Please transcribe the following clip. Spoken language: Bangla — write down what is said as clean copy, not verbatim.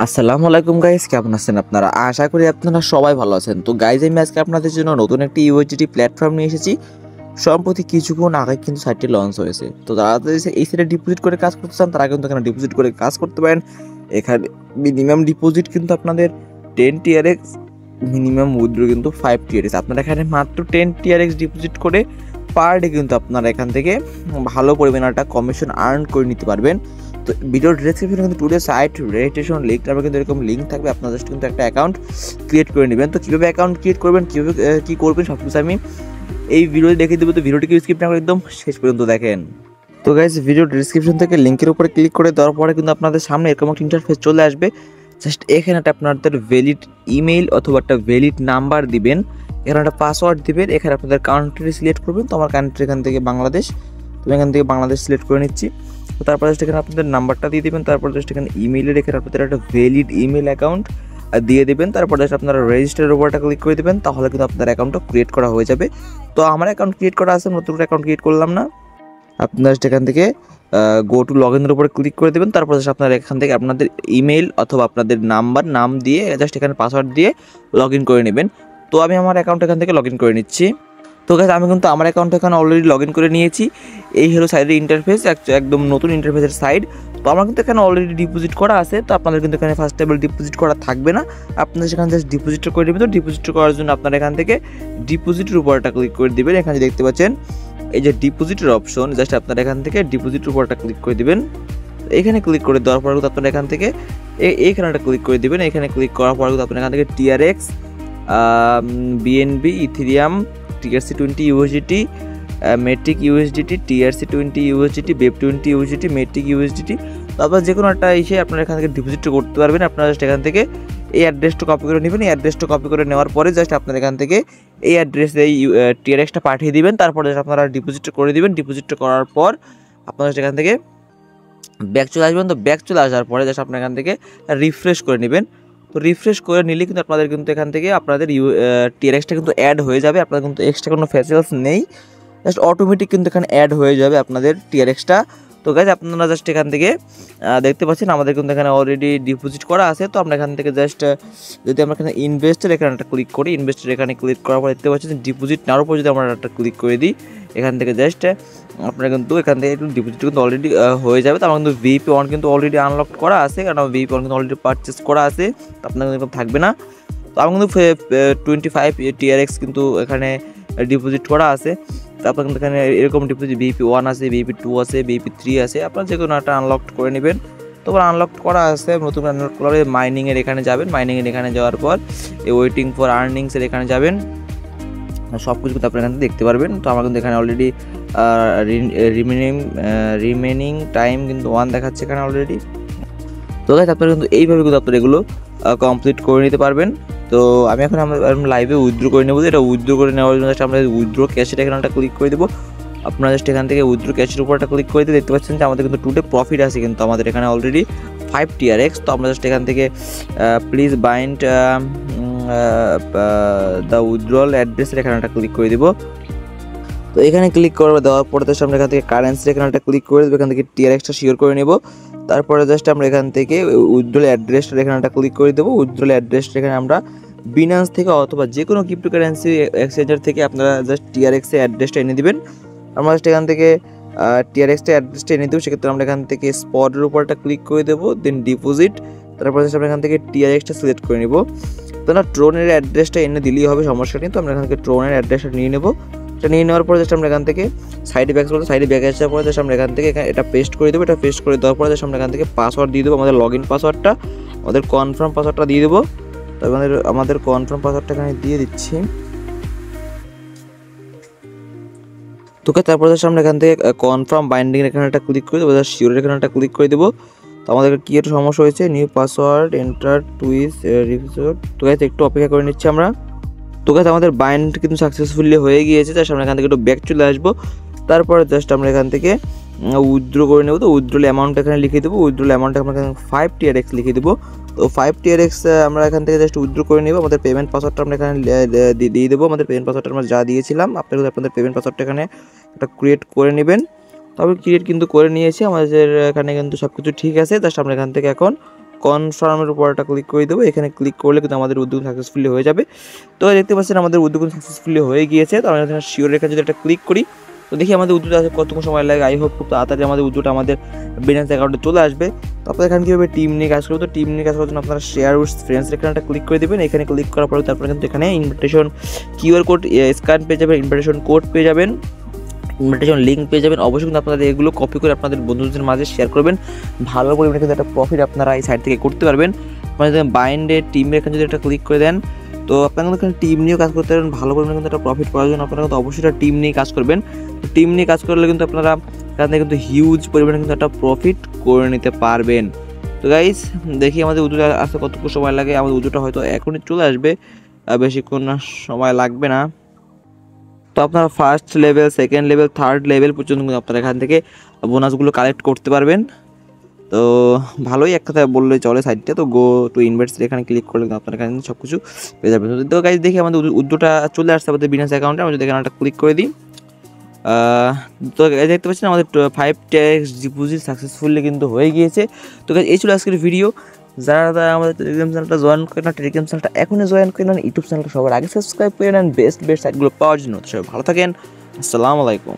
আসসালামু আলাইকুম গাইস, কেমন আছেন আপনারা? আশা করি আপনারা সবাই ভালো আছেন। তো গাইস, আমি আজকে আপনাদের জন্য নতুন একটি ইউএসডিটি প্ল্যাটফর্ম নিয়ে এসেছি। সম্প্রতি কিছুক্ষণ আগে কিন্তু সাইটটি লঞ্চ হয়েছে। তো যারা এই সাইটে ডিপোজিট করে কাজ করতে চান তারা কিন্তু এখানে ডিপোজিট করে কাজ করতে পারেন। এখানে মিনিমাম ডিপোজিট কিন্তু আপনাদের 10 টিআরএক্স, মিনিমাম উইথড্র কিন্তু 5 টিআরএক্স। আপনারা এখানে মাত্র 10 টিআরএক্স ডিপোজিট করে পার ডে কিন্তু আপনারা এখান থেকে ভালো পরিমাণে একটা কমিশন আর্ন করে নিতে পারবেন। তো ভিডিওর ডেসক্রিপশনে কিন্তু টুডে সাইট রেজিস্ট্রেশন লিঙ্ক, তারপর কিন্তু এরকম লিঙ্ক থাকবে। আপনারা জাস্ট কিন্তু একটা অ্যাকাউন্ট ক্রিয়েট করে নেবেন। তো কীভাবে অ্যাকাউন্ট ক্রিয়েট করবেন, কীভাবে কী করবেন সব কিছু আমি এই ভিডিওতে দেখিয়ে দেবো। তো ভিডিওটিকে স্কিপ না করে একদম শেষ পর্যন্ত দেখেন। তো গাইস, ভিডিও ডিসক্রিপশন থেকে লিঙ্কের উপরে ক্লিক করে দেওয়ার পরে কিন্তু আপনাদের সামনে এরকম একটা ইন্টারফেস চলে আসবে। জাস্ট এখানে একটা আপনাদের ভ্যালিড ইমেইল অথবা একটা ভ্যালিড নাম্বার দিবেন, এখানে একটা পাসওয়ার্ড দিবেন, এখানে আপনাদের কান্ট্রি সিলেক্ট করবেন। তো আমার কান্ট্রি এখান থেকে বাংলাদেশ, তো এখান থেকে বাংলাদেশ সিলেক্ট করে নিচ্ছি। তো তারপর জাস্ট এখানে আপনাদের নাম্বারটা দিয়ে দেবেন। তারপর জাস্ট এখানে ইমেইলের এখানে আপনাদের একটা ভ্যালিড ইমেল অ্যাকাউন্ট দিয়ে দেবেন। তারপর জাস্ট আপনারা রেজিস্টারের উপরটা ক্লিক করে দেবেন, তাহলে কিন্তু আপনার অ্যাকাউন্টটা ক্রিয়েট করা হয়ে যাবে। তো আমার অ্যাকাউন্ট ক্রিয়েট করা আছে, নতুন অ্যাকাউন্ট ক্রিয়েট করলাম না। আপনারা জাস্ট এখান থেকে গো টু লগ ইনের উপরে ক্লিক করে দেবেন। তারপর জাস্ট আপনারা এখান থেকে আপনাদের ইমেল অথবা আপনাদের নাম দিয়ে জাস্ট এখানে পাসওয়ার্ড দিয়ে লগ ইন করে নেবেন। তো আমি আমার অ্যাকাউন্ট এখান থেকে লগ ইন করে নিচ্ছি। তো গাইস, আমি কিন্তু আমার অ্যাকাউন্ট এখানে অলরেডি লগ ইন করে নিয়েছি। এই হলো সাইডের ইন্টারফেস, একদম নতুন ইন্টারফেসের সাইড। তো আমার কিন্তু এখানে অলরেডি ডিপোজিট করা আছে। তো আপনাদের কিন্তু এখানে ফার্স্ট টেবল ডিপোজিট করা থাকবে না, আপনাদের সেখানে জাস্ট ডিপোজিট করে দেবেন। তো ডিপোজিট করার জন্য আপনারা এখান থেকে ডিপোজিটের উপরটা ক্লিক করে দেবেন। এখানে দেখতে পাচ্ছেন এই যে ডিপোজিটের অপশন, জাস্ট আপনারা এখান থেকে ডিপোজিটের উপরটা ক্লিক করে দিবেন। এখানে ক্লিক করে দেওয়ার পর আপনারা এখান থেকে এইখানেটা ক্লিক করে দেবেন। এখানে ক্লিক করার পর আপনারা এখান থেকে TRX, BNB, Ethereum, TRC20 USDT, Matic USDT, TRC20 USDT, বেপ20 ইউএসডিটি, মেট্রিক ইউএসডিটি, তারপর যে কোনো একটা এসে আপনারা এখান থেকে ডিপোজিট করতে পারবেন। আপনারা জাস্ট এখান থেকে এই অ্যাড্রেসটা কপি করে নেবেন। এই অ্যাড্রেসটা কপি করে নেওয়ার পরে জাস্ট আপনারা এখান থেকে এই অ্যাড্রেসে এই টিআরএক্সটা পাঠিয়ে দিবেন। তারপরে জাস্ট আপনারা ডিপোজিট করে দিবেন। ডিপোজিট করার পর আপনারা এখান থেকে ব্যাক চলে আসবেন। তো ব্যাক চলে আসার পরে জাস্ট আপনারা এখান থেকে রিফ্রেশ করে নেবেন। তো রিফ্রেশ করে নিলে কিন্তু আপনাদের কিন্তু এখান থেকে আপনাদের টিআরএক্সটা কিন্তু অ্যাড হয়ে যাবে। আপনাদের কিন্তু এক্সট্রা কোনো ফ্যাসিলিটিস নেই, জাস্ট অটোমেটিক কিন্তু এখানে অ্যাড হয়ে যাবে আপনাদের টিআরএক্সটা। তো গাইজ, আপনারা জাস্ট এখান থেকে দেখতে পাচ্ছেন আমাদের কিন্তু এখানে অলরেডি ডিপোজিট করা আছে। তো আমরা এখান থেকে জাস্ট যদি আমরা এখানে ইনভেস্টের এখানে একটা ক্লিক করি, ইনভেস্টের এখানে ক্লিক করার পর দেখতে পাচ্ছেন ডিপোজিট নেওয়ার উপর যদি আমরা একটা ক্লিক করে দিই, এখান থেকে জাস্ট আপনারা কিন্তু এখান থেকে একটু ডিপোজিট কিন্তু অলরেডি হয়ে যাবে। তো আমার কিন্তু VIP1 কিন্তু অলরেডি আনলক করা আছে, কারণ VIP1 কিন্তু অলরেডি পারচেস করা আছে। তো আপনার কিন্তু থাকবে না। তো আমার কিন্তু 25 টিআরএক্স কিন্তু এখানে ডিপোজিট করা আছে। তারপর কিন্তু এখানে এরকম ডিপোজিট VIP1 আছে, VIP2 আছে, VIP3 আছে। আপনারা যে কোনো একটা আনলক করে নেবেন। তারপর আনলক করা আছে, নতুন আনলক করে মাইনিংয়ের এখানে যাবেন। মাইনিংয়ের এখানে যাওয়ার পর এই ওয়েটিং ফর আর্নিংসের এখানে যাবেন। সব কিছু কিন্তু আপনারা এখানে দেখতে পারবেন। তো আমার কিন্তু এখানে অলরেডি রিমেনিং টাইম কিন্তু 1 দেখাচ্ছে এখানে অলরেডি। তো গাইস, আপনারা কিন্তু এইভাবে কিন্তু আপনারা এগুলো কমপ্লিট করে নিতে পারবেন। তো আমি এখন লাইভে উইথড্র করে নেবো। এটা উইথড্র করে নেওয়ার জন্য আমরা উইথড্র ক্যাশের এখানে একটা ক্লিক করে দেবো। আপনারা জাস্ট এখান থেকে উইথড্র ক্যাশের উপরটা ক্লিক করে দিয়ে দেখতে পাচ্ছেন যে আমাদের কিন্তু টুডে প্রফিট আছে কিন্তু আমাদের এখানে অলরেডি 5 টিআরএক্স। তো আমরা জাস্ট এখান থেকে প্লিজ বাইন্ড দ্য উইথড্রল অ্যাড্রেসের এখানে একটা ক্লিক করে দেবো। তো এখানে ক্লিক করে দেওয়ার পরে জাস্ট আমরা এখান থেকে কারেন্সির এখানে একটা ক্লিক করে দেবো। এখান থেকে টিআরএক্সটা শিওর করে নেব। তারপরে জাস্ট আমরা এখান থেকে উইথড্রল অ্যাড্রেসটা এখানে একটা ক্লিক করে দেবো। উইথড্রল অ্যাড্রেসটা এখানে আমরা বিনান্স থেকে অথবা যে কোনো ক্রিপ্টোকারেন্সি এক্সচেঞ্জার থেকে আপনারা জাস্ট টিআরএক্সের অ্যাড্রেসটা এনে দেবেন। আমরা জাস্ট এখান থেকে টিআরএক্সটা অ্যাড্রেসটা এনে দেবো। সেক্ষেত্রে আমরা এখান থেকে স্পটের উপরটা ক্লিক করে দেবো, দেন ডিপোজিট। তারপরে জাস্ট আমরা এখান থেকে টিআরএক্সটা সিলেক্ট করে নেব। তো না, ট্রোনের অ্যাড্রেসটা এনে দিলেই হবে, সমস্যা নেই। তো আমরা এখান থেকে ট্রোনের অ্যাড্রেসটা নিয়ে নেব। এটা নিয়ে নেওয়ার পরে জাস্ট আমরা এখান থেকে সাইডে ব্যাক করবো। সাইডে ব্যাক আসার পরে জাস্ট আমরা এখান থেকে এটা পেস্ট করে দেবো। এটা পেস্ট করে দেওয়ার পরে জাস্ট আমরা এখান থেকে পাসওয়ার্ড দিয়ে দেবো, আমাদের লগ ইন পাসওয়ার্ডটা, আমাদের কনফার্ম পাসওয়ার্ডটা দিয়ে দেবো। তো আমাদের কনফার্ম পাসওয়ার্ডটা এখানে দিয়ে দিচ্ছি। তোকে তারপরে জাস্ট আমরা এখান থেকে কনফার্ম বাইন্ডিং এখানে একটা ক্লিক করে দেবো, জাস্ট শিওরের এখানে একটা ক্লিক করে দেবো। তো আমাদের কী একটা সমস্যা হয়েছে, নিউ পাসওয়ার্ড এন্টার টুইস রিভিউড। তো গাইস, একটু অপেক্ষা করে নিচ্ছি আমরা। তো গাইস, আমাদের বাইন্ড কিন্তু সাকসেসফুলি হয়ে গিয়েছে। জাস্ট আমরা এখান থেকে একটু ব্যাক চলে আসবো। তারপরে জাস্ট আমরা এখান থেকে উইথড্র করে নেব। তো উইথড্রল অ্যামাউন্ট এখানে লিখে দেবো। উইথড্রল অ্যামাউন্ট আমরা এখানে 5 টিআরএক্স লিখে দেবো। তো 5 টিআরএক্স আমরা এখান থেকে জাস্ট উইথড্র করে নেব। আমাদের পেমেন্ট পাসওয়ার্ডটা আমরা এখানে দিয়ে দেবো। আমাদের পেমেন্ট পাসওয়ার্ডটা আমরা যা দিয়েছিলাম, আপনাদের পেমেন্ট পাসওয়ার্ডটা এখানে একটা ক্রিয়েট করে নেবেন। তবে ক্রিয়েট কিন্তু করে নিয়েছি, আমাদের এখানে কিন্তু সব কিছু ঠিক আছে। জাস্ট আমরা এখান থেকে এখন কনফার্মের উপর একটা ক্লিক করে দেবো। এখানে ক্লিক করলে কিন্তু আমাদের উদ্যোগ সাকসেসফুলি হয়ে যাবে। তো দেখতে পাচ্ছেন আমাদের উদ্যোগ সাকসেসফুলি হয়ে গিয়েছে। তো আমরা এখানে শিওর এখানে যদি একটা ক্লিক করি, তো দেখি আমাদের উদ্যোগ আসে কতক্ষণ সময় লাগে। আই হোপ খুব তাড়াতাড়ি আমাদের উদ্যোগটা আমাদের বিনান্স অ্যাকাউন্টে চলে আসবে। তো আপনারা এখানে কীভাবে টিম নিয়ে কাজ করবো, তো টিম নিয়ে কাজ করার জন্য আপনারা শেয়ার উইথ ফ্রেন্ডস এখানে একটা ক্লিক করে দেবেন। এখানে ক্লিক করার পরে তারপরে কিন্তু এখানে ইনভিটেশন কিউআর কোড স্ক্যান পেয়ে যাবেন, ইনভিটেশন কোড পেয়ে যাবেন, ইনভিটেশন লিঙ্ক পেয়ে যাবেন। অবশ্যই কিন্তু আপনারা এগুলো কপি করে আপনাদের বন্ধুদের মাঝে শেয়ার করবেন। ভালো পরিমাণে কিন্তু একটা প্রফিট আপনারা এই সাইট থেকে করতে পারবেন। মানে বাইন্ডে টিমের এখানে যদি একটা ক্লিক করে দেন, তো আপনারা কিন্তু এখানে টিম নিয়েও কাজ করতে পারবেন। ভালো পরিমাণে কিন্তু একটা প্রফিট পাওয়ার জন্য আপনারা কিন্তু অবশ্যই একটা টিম নিয়ে কাজ করবেন। টিম নিয়ে কাজ করলে কিন্তু আপনারা এখান থেকে কিন্তু হিউজ পরিমাণে কিন্তু একটা প্রফিট করে নিতে পারবেন। তো গাইস দেখি আমাদের উদ্যোগটা আসতে কতটুকু সময় লাগে। আমাদের উদ্যোগটা হয়তো এখনই চলে আসবে, বেশিক্ষণ সময় লাগবে না। তো আপনারা first level, second level, third level পর্যন্ত কিন্তু আপনারা এখান থেকে বোনাসগুলো কালেক্ট করতে পারবেন। তো ভালোই এক কথা বললে চলে সাইটটা। তো গো টু ইনভেস্ট এখানে ক্লিক করলে আপনারা এখানে সব কিছু পেয়ে যাবেন। তো গাইজ দেখি আমাদের উদ্যোগটা চলে আসছে আমাদের বিনান্স অ্যাকাউন্টে। আমরা যদি এখানে একটা ক্লিক করে দিই, তো দেখতে পাচ্ছেন আমাদের 5x ডিপোজিট সাকসেসফুলি কিন্তু হয়ে গিয়েছে। তো এই ছিল আজকের ভিডিও। যারা আমাদের টেলিগ্রাম চ্যানেলটা জয়েন করে না, টেলিগ্রাম চ্যানেলটা এখনই জয়েন করে নেন। ইউটিউব চ্যানেলটা সবার আগে সাবস্ক্রাইব করে নেন বেস্ট সাইটগুলো পাওয়ার জন্য। সবাই ভালো থাকেন, আসসালামু আলাইকুম।